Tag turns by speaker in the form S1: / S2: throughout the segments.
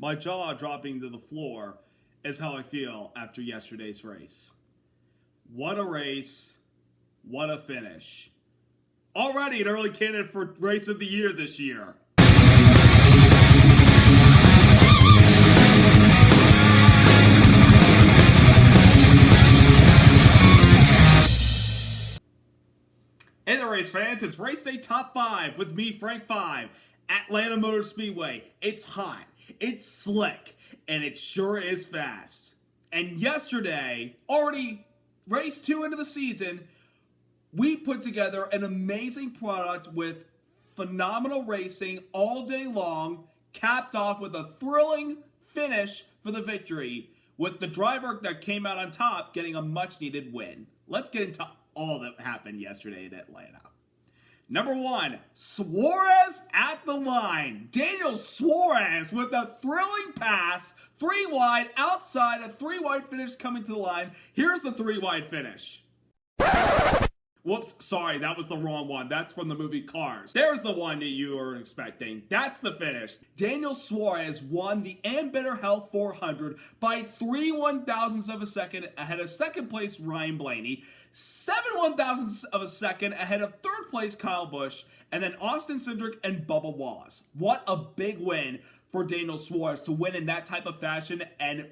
S1: my jaw dropping to the floor is how I feel after yesterday's race. What a race. What a finish. Already an early candidate for race of the year this year. Hey there, race fans. It's Race Day Top 5 with me, Frank 5, Atlanta Motor Speedway. It's hot, it's slick, and it sure is fast. And yesterday, already race 2 into the season, we put together an amazing product with phenomenal racing all day long, capped off with a thrilling finish for the victory, with the driver that came out on top getting a much-needed win. Let's get into all that happened yesterday in Atlanta. Number 1, Suarez at the line. Daniel Suarez with a thrilling pass, 3 wide, outside, a 3 wide finish coming to the line. Here's the 3 wide finish. Whoops, sorry, that was the wrong one. That's from the movie Cars. There's the one that you were expecting. That's the finish. Daniel Suarez won the Ambetter Health 400 by 3 1,000ths of a second ahead of second place Ryan Blaney, 7 1,000ths of a second ahead of third place Kyle Busch, and then Austin Cindric and Bubba Wallace. What a big win for Daniel Suarez to win in that type of fashion and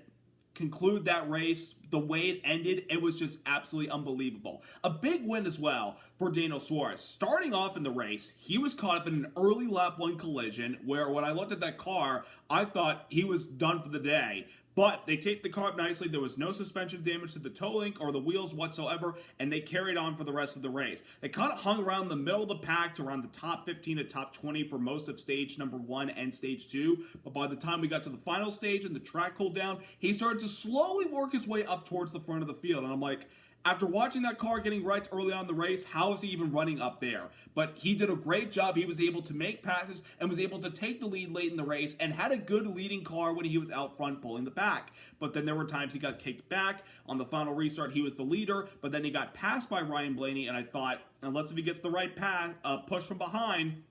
S1: conclude that race the way it ended. It was just absolutely unbelievable. A big win as well for Daniel Suarez. Starting off in the race, he was caught up in an early lap 1 collision where when I looked at that car, I thought he was done for the day. But they taped the car up nicely. There was no suspension damage to the toe link or the wheels whatsoever, and they carried on for the rest of the race. They kind of hung around the middle of the pack to around the top 15 to top 20 for most of stage number 1 and stage 2. But by the time we got to the final stage and the track cooled down, he started to slowly work his way up towards the front of the field. And I'm like, after watching that car getting wrecked early on in the race, how is he even running up there? But he did a great job. He was able to make passes and was able to take the lead late in the race and had a good leading car when he was out front pulling the pack. But then there were times he got kicked back. On the final restart, he was the leader, but then he got passed by Ryan Blaney, and I thought, unless if he gets the right pass, push from behind,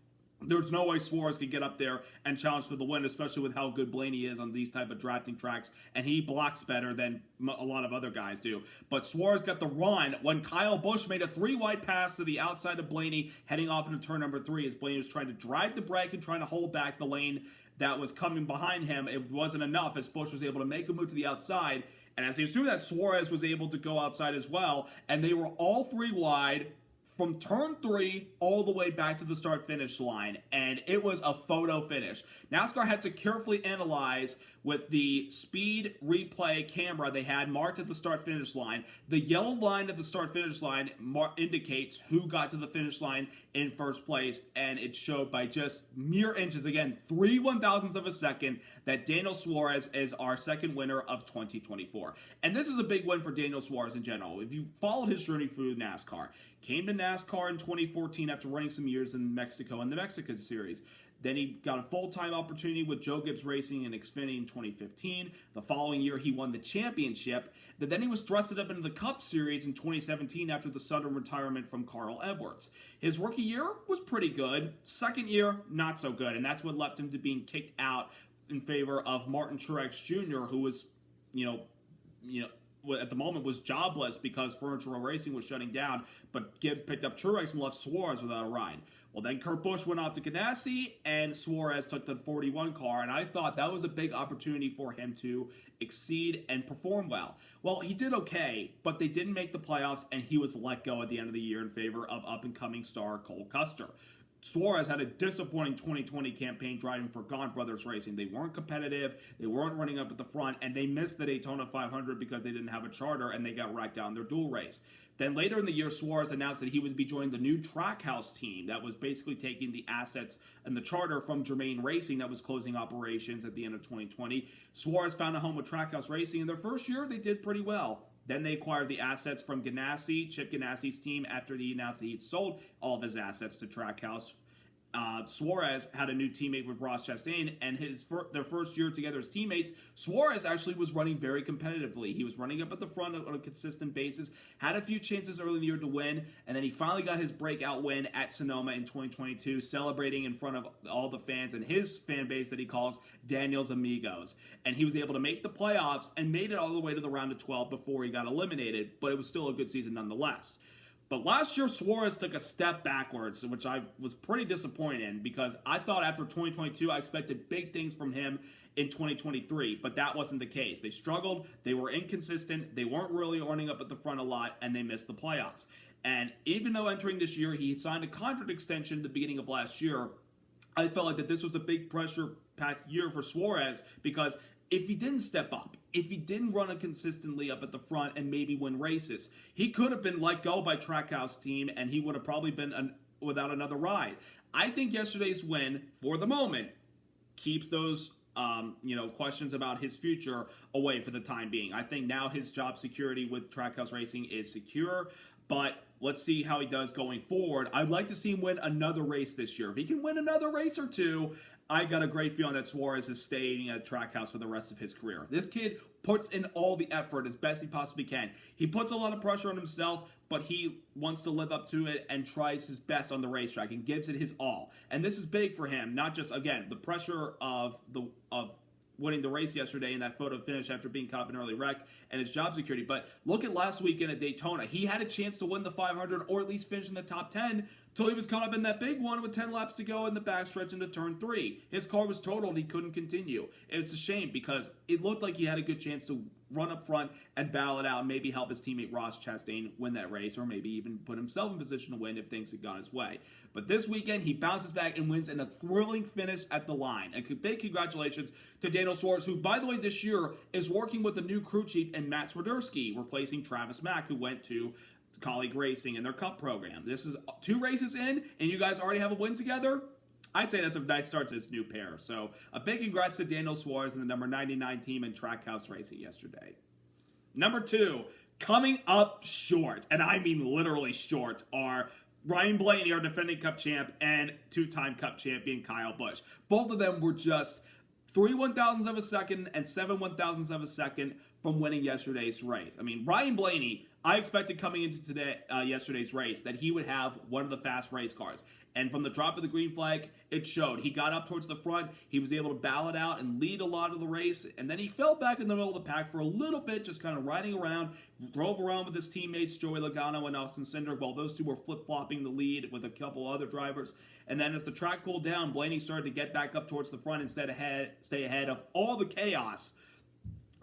S1: there's no way Suarez could get up there and challenge for the win, especially with how good Blaney is on these type of drafting tracks, and he blocks better than a lot of other guys do. But Suarez got the run when Kyle Busch made a 3 wide pass to the outside of Blaney, heading off into turn number 3 as Blaney was trying to drive the brake and trying to hold back the lane that was coming behind him. It wasn't enough as Busch was able to make a move to the outside, and as he was doing that, Suarez was able to go outside as well, and they were all 3 wide from turn 3 all the way back to the start-finish line, and it was a photo finish. NASCAR had to carefully analyze with the speed replay camera they had marked at the start-finish line. The yellow line at the start-finish line indicates who got to the finish line in first place, and it showed by just mere inches, again, 3 1,000ths of a second, that Daniel Suarez is our second winner of 2024. And this is a big win for Daniel Suarez in general. If you followed his journey through NASCAR, came to NASCAR in 2014 after running some years in Mexico in the Mexican Series. Then he got a full-time opportunity with Joe Gibbs Racing in Xfinity in 2015. The following year, he won the championship. But then he was thrusted up into the Cup Series in 2017 after the sudden retirement from Carl Edwards. His rookie year was pretty good. Second year, not so good. And that's what left him to being kicked out in favor of Martin Truex Jr., who was, at the moment was jobless because Furniture Row Racing was shutting down, but Gibbs picked up Truex and left Suarez without a ride. Well, then Kurt Busch went off to Ganassi, and Suarez took the 41 car, and I thought that was a big opportunity for him to exceed and perform well. Well, he did okay, but they didn't make the playoffs, and he was let go at the end of the year in favor of up-and-coming star Cole Custer. Suarez had a disappointing 2020 campaign driving for Gaunt Brothers Racing. They weren't competitive, they weren't running up at the front, and they missed the Daytona 500 because they didn't have a charter and they got wrecked out in their dual race. Then later in the year, Suarez announced that he would be joining the new Trackhouse team that was basically taking the assets and the charter from Germain Racing that was closing operations at the end of 2020. Suarez found a home with Trackhouse Racing. In their first year, they did pretty well. Then they acquired the assets from Ganassi, Chip Ganassi's team, after he announced that he'd sold all of his assets to Trackhouse. Suarez had a new teammate with Ross Chastain, and their first year together as teammates, Suarez actually was running very competitively. He was running up at the front on a consistent basis, had a few chances early in the year to win, and then he finally got his breakout win at Sonoma in 2022, celebrating in front of all the fans and his fan base that he calls Daniel's Amigos. And he was able to make the playoffs and made it all the way to the round of 12 before he got eliminated, but it was still a good season nonetheless. But last year, Suarez took a step backwards, which I was pretty disappointed in, because I thought after 2022, I expected big things from him in 2023, but that wasn't the case. They struggled, they were inconsistent, they weren't really running up at the front a lot, and they missed the playoffs. And even though entering this year, he signed a contract extension at the beginning of last year, I felt like that this was a big pressure-packed year for Suarez, because if he didn't step up, if he didn't run it consistently up at the front and maybe win races, he could have been let go by Trackhouse team, and he would have probably been without another ride. I think yesterday's win, for the moment, keeps those questions about his future away for the time being. I think now his job security with Trackhouse Racing is secure, but let's see how he does going forward. I'd like to see him win another race this year. If he can win another race or two, I got a great feeling that Suarez is staying at Trackhouse for the rest of his career. This kid puts in all the effort as best he possibly can. He puts a lot of pressure on himself, but he wants to live up to it and tries his best on the racetrack and gives it his all. And this is big for him, not just, again, the pressure of winning the race yesterday in that photo finish after being caught up in an early wreck and his job security. But look at last weekend at Daytona. He had a chance to win the 500 or at least finish in the top 10 till he was caught up in that big one with 10 laps to go in the backstretch into turn 3. His car was totaled. He couldn't continue. It's a shame because it looked like he had a good chance to run up front and battle it out and maybe help his teammate Ross Chastain win that race, or maybe even put himself in position to win if things had gone his way. But this weekend, he bounces back and wins in a thrilling finish at the line. And big congratulations to Daniel Suarez, who, by the way, this year is working with the new crew chief and Matt Swiderski, replacing Travis Mack, who went to Colleague Racing in their Cup program. This is 2 races in, and you guys already have a win together. I'd say that's a nice start to this new pair. So a big congrats to Daniel Suarez and the number 99 team in Trackhouse Racing yesterday. Number 2, coming up short, and I mean literally short, are Ryan Blaney, our defending Cup champ, and 2-time Cup champion Kyle Busch. Both of them were just 3 1,000ths of a second and 7 1,000ths of a second from winning yesterday's race. I mean, Ryan Blaney, I expected coming into yesterday's race that he would have one of the fast race cars. And from the drop of the green flag, it showed. He got up towards the front. He was able to battle it out and lead a lot of the race. And then he fell back in the middle of the pack for a little bit, just kind of riding around, drove around with his teammates, Joey Logano and Austin Cindric, while those two were flip-flopping the lead with a couple other drivers. And then as the track cooled down, Blaney started to get back up towards the front and stay ahead of all the chaos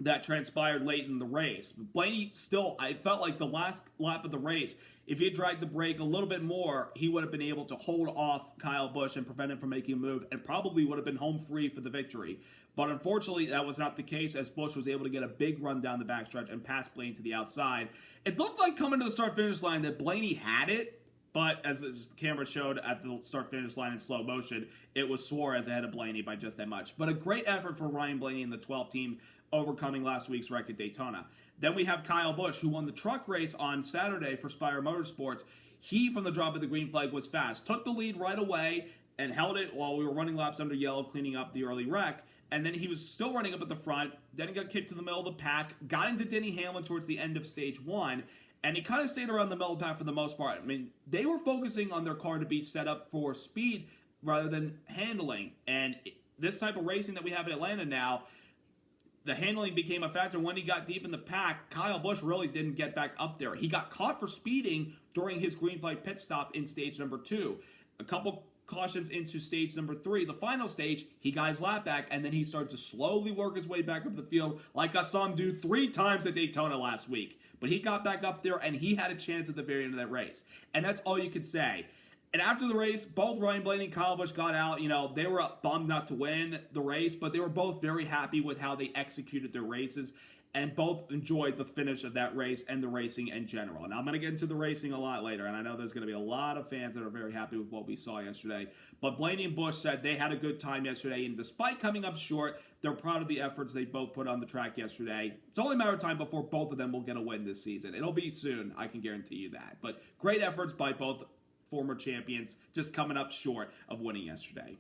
S1: that transpired late in the race. Blaney still, I felt like the last lap of the race, if he had dragged the brake a little bit more, he would have been able to hold off Kyle Busch and prevent him from making a move, and probably would have been home free for the victory. But unfortunately, that was not the case, as Busch was able to get a big run down the backstretch and pass Blaney to the outside. It looked like coming to the start-finish line that Blaney had it, but as the camera showed at the start-finish line in slow motion, it was Suarez ahead of Blaney by just that much. But a great effort for Ryan Blaney and the 12th team, overcoming last week's wreck at Daytona. Then we have Kyle Busch, who won the truck race on Saturday for Spire Motorsports. He, from the drop of the green flag, was fast. Took the lead right away and held it while we were running laps under yellow, cleaning up the early wreck. And then he was still running up at the front. Then he got kicked to the middle of the pack, got into Denny Hamlin towards the end of stage 1, and he kind of stayed around the middle of the pack for the most part. I mean, they were focusing on their car to be set up for speed rather than handling. And this type of racing that we have in Atlanta now, the handling became a factor. When he got deep in the pack, Kyle Busch really didn't get back up there. He got caught for speeding during his green flag pit stop in stage number 2. A couple cautions into stage number 3. The final stage, he got his lap back, and then he started to slowly work his way back up the field like I saw him do 3 times at Daytona last week. But he got back up there, and he had a chance at the very end of that race. And that's all you could say. And after the race, both Ryan Blaney and Kyle Busch got out. You know, they were bummed not to win the race, but they were both very happy with how they executed their races, and both enjoyed the finish of that race and the racing in general. Now, I'm going to get into the racing a lot later, and I know there's going to be a lot of fans that are very happy with what we saw yesterday. But Blaney and Busch said they had a good time yesterday, and despite coming up short, they're proud of the efforts they both put on the track yesterday. It's only a matter of time before both of them will get a win this season. It'll be soon, I can guarantee you that. But great efforts by both former champions, just coming up short of winning yesterday.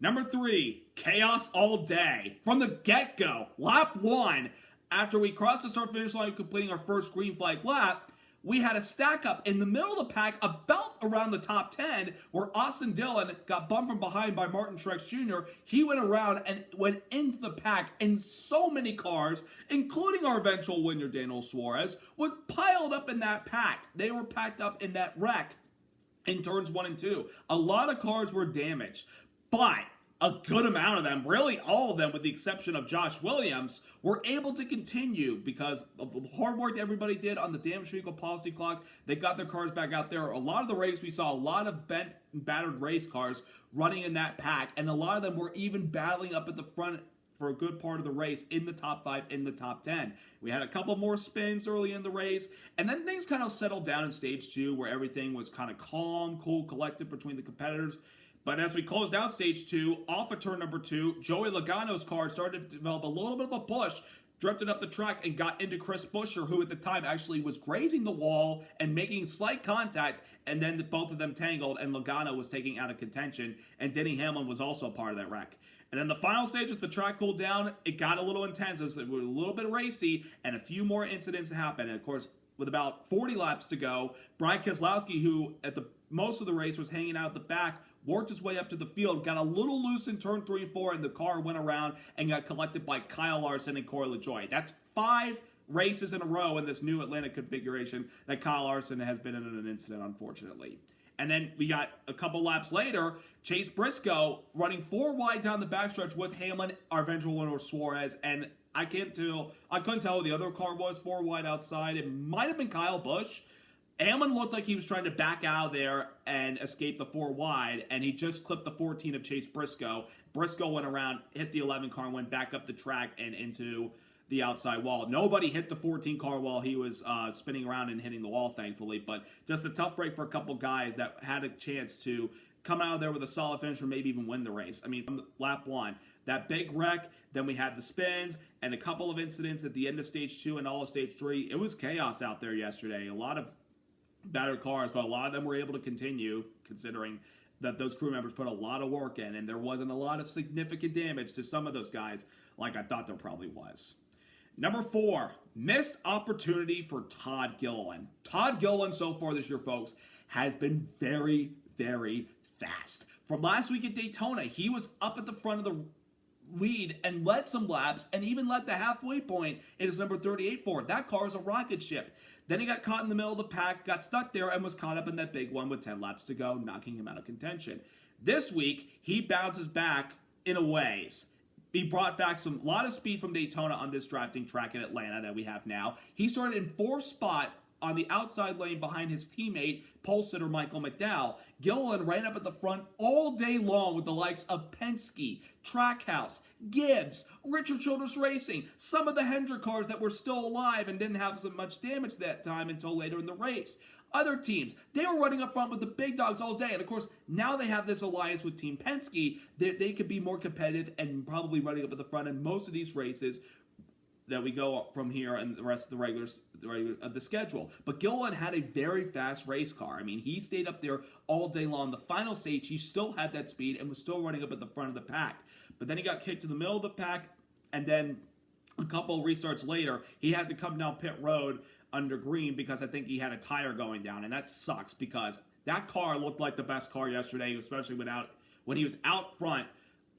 S1: Number 3, chaos all day. From the get-go, lap 1, after we crossed the start-finish line completing our first green flag lap, we had a stack up in the middle of the pack about around the top 10 where Austin Dillon got bumped from behind by Martin Truex Jr. He went around and went into the pack, and so many cars, including our eventual winner Daniel Suarez, was piled up in that pack. They were packed up in that wreck in turns 1 and 2. A lot of cars were damaged, but a good amount of them, really all of them with the exception of Josh Williams, were able to continue because of the hard work that everybody did on the damage vehicle policy clock. They got their cars back out there. A lot of the race, we saw a lot of bent and battered race cars running in that pack, and a lot of them were even battling up at the front for a good part of the race in the top 5, in the top 10. We had a couple more spins early in the race, and then things kind of settled down in stage 2 where everything was kind of calm, cool, collected between the competitors. But as we closed out stage 2, off of turn number 2, Joey Logano's car started to develop a little bit of a push, drifted up the track and got into Chris Buescher, who at the time actually was grazing the wall and making slight contact, and then both of them tangled, and Logano was taking out of contention, and Denny Hamlin was also a part of that wreck. And then the final stage, as the track cooled down, it got a little intense. It was a little bit racy, and a few more incidents happened. And of course, with about 40 laps to go, Brad Keselowski, who at the most of the race was hanging out at the back, worked his way up to the field, got a little loose in turn 3 and 4, and the car went around and got collected by Kyle Larson and Corey LaJoie. That's 5 races in a row in this new Atlanta configuration that Kyle Larson has been in an incident, unfortunately. And then we got a couple laps later, Chase Briscoe running 4 wide down the backstretch with Hamlin, our eventual winner Suarez, and I couldn't tell who the other car was 4 wide outside. It might have been Kyle Busch. Hamlin looked like he was trying to back out of there and escape the 4 wide, and he just clipped the 14 of Chase Briscoe. Briscoe went around, hit the 11 car, and went back up the track and into the outside wall. Nobody hit the 14 car while he was spinning around and hitting the wall, thankfully, but just a tough break for a couple guys that had a chance to come out of there with a solid finish or maybe even win the race. I mean, from lap 1, that big wreck, then we had the spins, and a couple of incidents at the end of stage 2 and all of stage 3. It was chaos out there yesterday. A lot of battered cars, but a lot of them were able to continue, considering that those crew members put a lot of work in, and there wasn't a lot of significant damage to some of those guys like I thought there probably was. Number 4, missed opportunity for Todd Gillan. Todd Gillan so far this year, folks, has been very, very fast. From last week at Daytona, he was up at the front of the lead and led some laps and even led the halfway point in his number 38 Ford. That car is a rocket ship. Then he got caught in the middle of the pack, got stuck there, and was caught up in that big one with 10 laps to go, knocking him out of contention. This week, he bounces back in a ways. He brought back a lot of speed from Daytona on this drafting track in Atlanta that we have now. He started in 4th spot on the outside lane behind his teammate, pole sitter Michael McDowell. Gilliland ran up at the front all day long with the likes of Penske, Trackhouse, Gibbs, Richard Childress Racing, some of the Hendrick cars that were still alive and didn't have so much damage that time until later in the race. Other teams, they were running up front with the big dogs all day. And of course, now they have this alliance with Team Penske. They could be more competitive and probably running up at the front in most of these races that we go up from here and the rest of the schedule. But Gilliland had a very fast race car. I mean, he stayed up there all day long. The final stage, he still had that speed and was still running up at the front of the pack. But then he got kicked to the middle of the pack, and then a couple restarts later, he had to come down pit road under green because I think he had a tire going down, and that sucks because that car looked like the best car yesterday, especially when he was out front,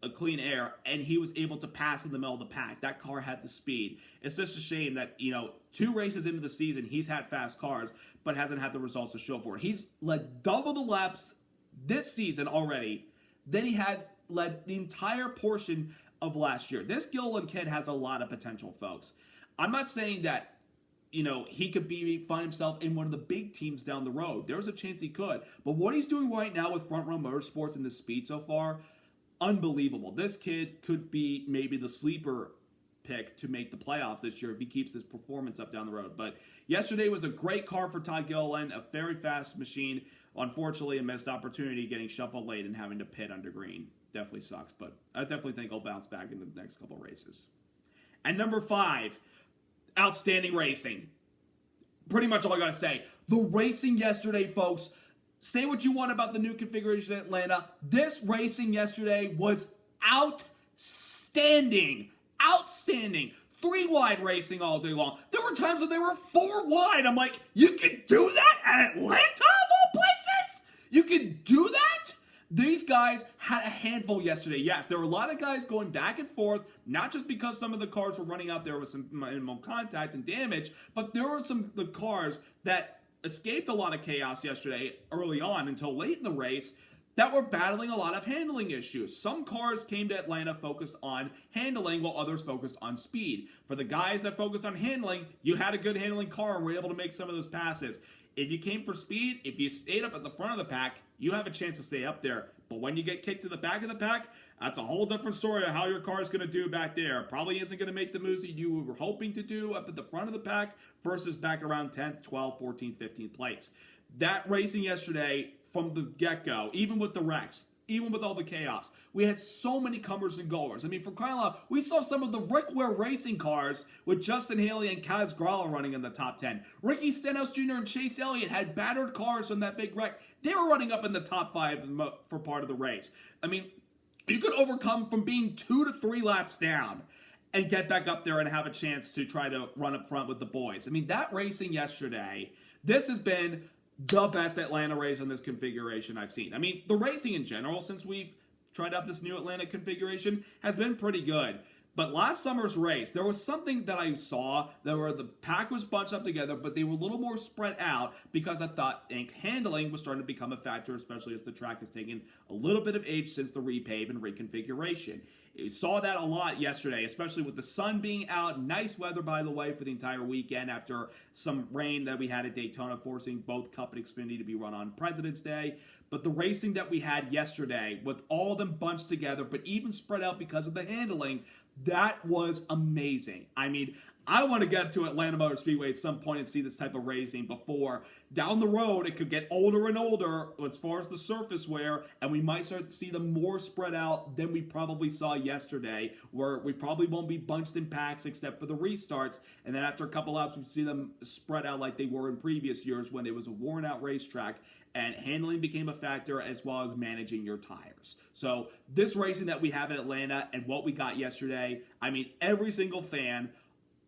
S1: a clean air, and he was able to pass in the middle of the pack. That car had the speed. It's just a shame that, 2 races into the season, he's had fast cars, but hasn't had the results to show for it. He's led double the laps this season already than he had led the entire portion of last year. This Gilliland kid has a lot of potential, folks. I'm not saying that he could find himself in one of the big teams down the road. There's a chance he could. But what he's doing right now with Front Row Motorsports and the speed so far, unbelievable. This kid could be maybe the sleeper pick to make the playoffs this year if he keeps this performance up down the road. But yesterday was a great car for Todd Gilliland, a very fast machine. Unfortunately, a missed opportunity getting shuffled late and having to pit under green. Definitely sucks, but I definitely think he'll bounce back in the next couple races. And number 5, outstanding racing. Pretty much all I gotta say. The racing yesterday, folks, Say what you want about the new configuration in Atlanta. This racing yesterday was outstanding. Outstanding. 3 wide racing all day long. There were times when they were 4 wide. I'm like, you can do that at Atlanta of all places? You can do that? These guys had a handful yesterday. Yes, there were a lot of guys going back and forth, not just because some of the cars were running out there with some minimal contact and damage, but there were some the cars that escaped a lot of chaos yesterday early on until late in the race that were battling a lot of handling issues. Some cars came to Atlanta focused on handling while others focused on speed. For the guys that focused on handling, you had a good handling car and were able to make some of those passes. If you came for speed, if you stayed up at the front of the pack, you have a chance to stay up there. But when you get kicked to the back of the pack, that's a whole different story of how your car is going to do back there. Probably isn't going to make the moves that you were hoping to do up at the front of the pack versus back around 10th, 12th, 14th, 15th place. That racing yesterday from the get-go, even with the wrecks, even with all the chaos, we had so many comers and goers. I mean, for crying out loud, we saw some of the Rick Ware racing cars with Justin Haley and Kaz Gralla running in the top 10. Ricky Stenhouse Jr. and Chase Elliott had battered cars from that big wreck. They were running up in the top 5 for part of the race. I mean, you could overcome from being 2 to 3 laps down and get back up there and have a chance to try to run up front with the boys. I mean, that racing yesterday, this has been the best Atlanta race in this configuration I've seen. I mean, the racing in general, since we've tried out this new Atlanta configuration, has been pretty good. But last summer's race, there was something that I saw that where the pack was bunched up together, but they were a little more spread out because I thought handling was starting to become a factor, especially as the track has taken a little bit of age since the repave and reconfiguration. We saw that a lot yesterday, especially with the sun being out. Nice weather, by the way, for the entire weekend after some rain that we had at Daytona, forcing both Cup and Xfinity to be run on President's Day. But the racing that we had yesterday, with all of them bunched together, but even spread out because of the handling, that was amazing. I mean, I want to get to Atlanta Motor Speedway at some point and see this type of racing before down the road it could get older and older as far as the surface wear, and we might start to see them more spread out than we probably saw yesterday, where we probably won't be bunched in packs except for the restarts, and then after a couple laps we see them spread out like they were in previous years when it was a worn out racetrack and handling became a factor as well as managing your tires. So this racing that we have in Atlanta and what we got yesterday, I mean, every single fan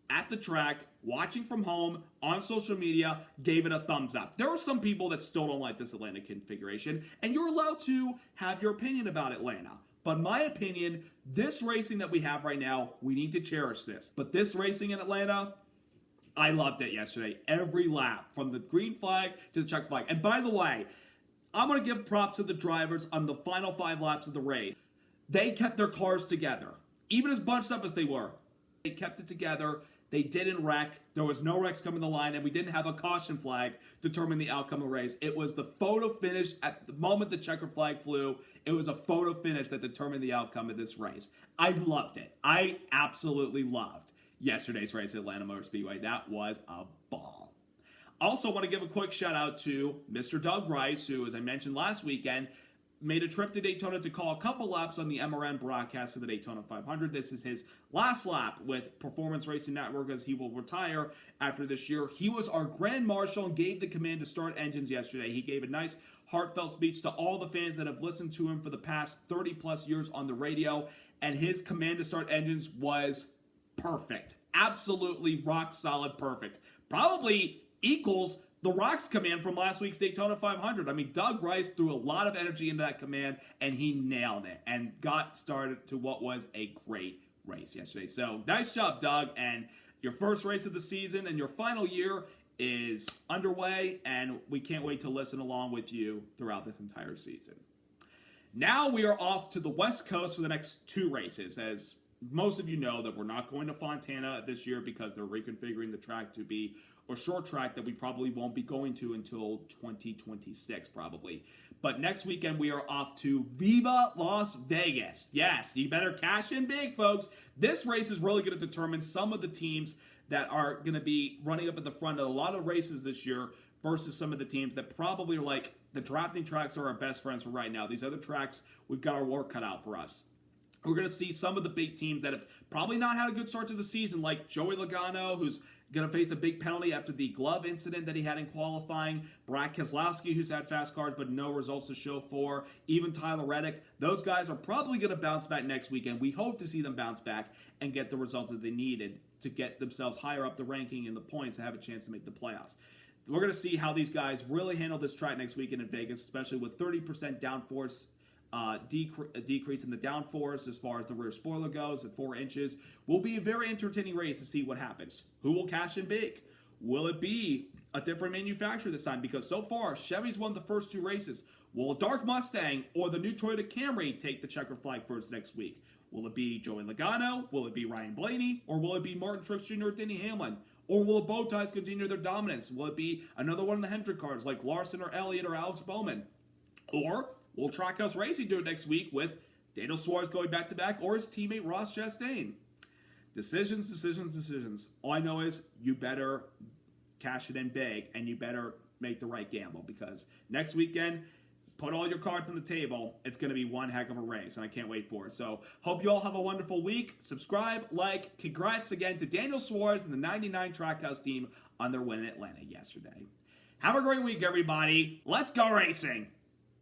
S1: at the track, watching from home, on social media, gave it a thumbs up. There are some people that still don't like this Atlanta configuration, and you're allowed to have your opinion about Atlanta. But my opinion, this racing that we have right now, we need to cherish this. But this racing in Atlanta, I loved it yesterday. Every lap, from the green flag to the check flag. And by the way, I'm going to give props to the drivers on the final 5 laps of the race. They kept their cars together. Even as bunched up as they were, they kept it together. They didn't wreck. There was no wrecks coming to the line, and we didn't have a caution flag determine the outcome of the race. It was the photo finish at the moment the checker flag flew. It was a photo finish that determined the outcome of this race. I loved it. I absolutely loved yesterday's race at Atlanta Motor Speedway. That was a ball. Also want to give a quick shout out to Mr. Doug Rice, who, as I mentioned last weekend, made a trip to Daytona to call a couple laps on the MRN broadcast for the Daytona 500. This is his last lap with Performance Racing Network, as he will retire after this year. He was our Grand Marshal and gave the command to start engines yesterday. He gave a nice, heartfelt speech to all the fans that have listened to him for the past 30-plus years on the radio, and his command to start engines was perfect. Absolutely rock-solid perfect. Probably equals the Rock's command from last week's Daytona 500. I mean, Doug Rice threw a lot of energy into that command, and he nailed it and got started to what was a great race yesterday. So, nice job, Doug, and your first race of the season and your final year is underway, and we can't wait to listen along with you throughout this entire season. Now we are off to the West Coast for the next 2 races, as most of you know that we're not going to Fontana this year because they're reconfiguring the track to be a short track that we probably won't be going to until 2026 probably. But next weekend we are off to Viva Las Vegas. Yes, you better cash in big, folks. This race is really going to determine some of the teams that are going to be running up at the front of a lot of races this year versus some of the teams that probably are like, the drafting tracks are our best friends for right now. These other tracks, we've got our work cut out for us. We're going to see some of the big teams that have probably not had a good start to the season, like Joey Logano, who's going to face a big penalty after the glove incident that he had in qualifying. Brad Keselowski, who's had fast cars but no results to show for. Even Tyler Reddick. Those guys are probably going to bounce back next weekend. We hope to see them bounce back and get the results that they needed to get themselves higher up the ranking and the points to have a chance to make the playoffs. We're going to see how these guys really handle this track next weekend in Vegas, especially with 30% downforce. Decrease in the downforce as far as the rear spoiler goes at 4 inches. Will be a very entertaining race to see what happens. Who will cash in big? Will it be a different manufacturer this time? Because so far, Chevy's won the first 2 races. Will a dark Mustang or the new Toyota Camry take the checker flag first next week? Will it be Joey Logano? Will it be Ryan Blaney? Or will it be Martin Truex Jr. or Denny Hamlin? Or will the Bowties continue their dominance? Will it be another one of the Hendrick cars like Larson or Elliott or Alex Bowman? Or will Trackhouse Racing do it next week with Daniel Suarez going back-to-back or his teammate Ross Chastain? Decisions, decisions, decisions. All I know is you better cash it in big and you better make the right gamble because next weekend, put all your cards on the table. It's going to be one heck of a race, and I can't wait for it. So hope you all have a wonderful week. Subscribe, like. Congrats again to Daniel Suarez and the 99 Trackhouse team on their win in Atlanta yesterday. Have a great week, everybody. Let's go racing.